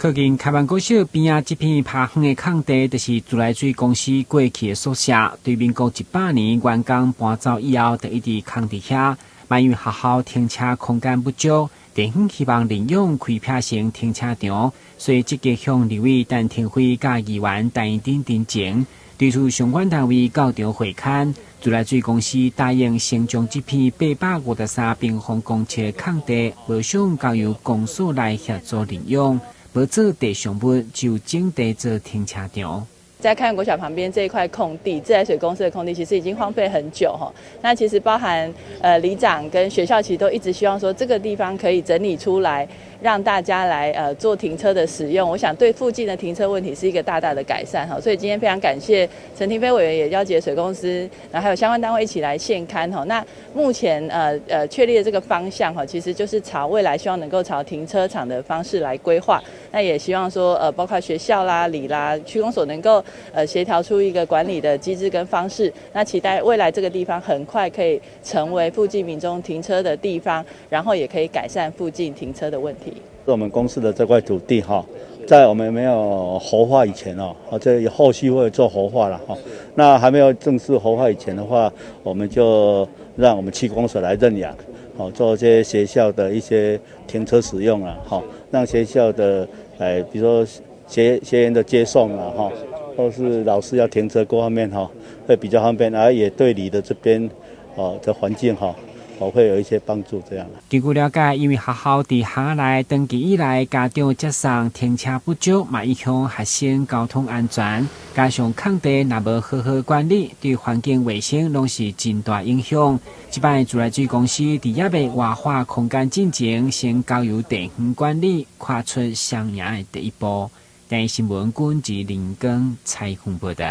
靠近开湾国小边啊，这片爬远的空地，就是自来水公司过去的宿舍。对民国100年员工搬走以后，就一直空伫遐。嘛因为学校停车空间不足，地方希望利用开辟成停车场，所以积极向立委陈廷辉甲议员陈英丁申请，提出相关单位到场会勘。自来水公司答应先将这片853平方公尺的空地，无想交由公所来协助利用。无做地上物就整地做停车场。在开元国小旁边这一块空地，自来水公司的空地其实已经荒废很久哈。那其实包含里长跟学校其实都一直希望说这个地方可以整理出来，让大家来做停车的使用。我想对附近的停车问题是一个大大的改善哈。所以今天非常感谢陈廷飞委员也邀集水公司，然后还有相关单位一起来现勘哈。那目前确立的这个方向哈，其实就是朝未来希望能够朝停车场的方式来规划。那也希望说包括学校啦、里啦、区公所能够协调出一个管理的机制跟方式。那期待未来这个地方很快可以成为附近民众停车的地方，然后也可以改善附近停车的问题。我们公司的这块土地哈，在我们没有活化以前哦，这后续会做活化了哈。那还没有正式活化以前的话，我们就让我们区公所来认养，好做这些学校的一些停车使用了哈，让学校的比如说学员的接送啊哈，或是老师要停车各方面哈，会比较方便，而也对你的这边的环境哈。会有一些帮助，这样。根据了解，因为学校伫校内登记以来，家长接送停车不足，嘛影响学生交通安全。加上空地若无好好管理，对环境卫生拢是真大影响。这摆自来水公司伫也未活化空间进前，先交由地方管理，跨出双赢的第一步。第一新闻军及林根采访报道。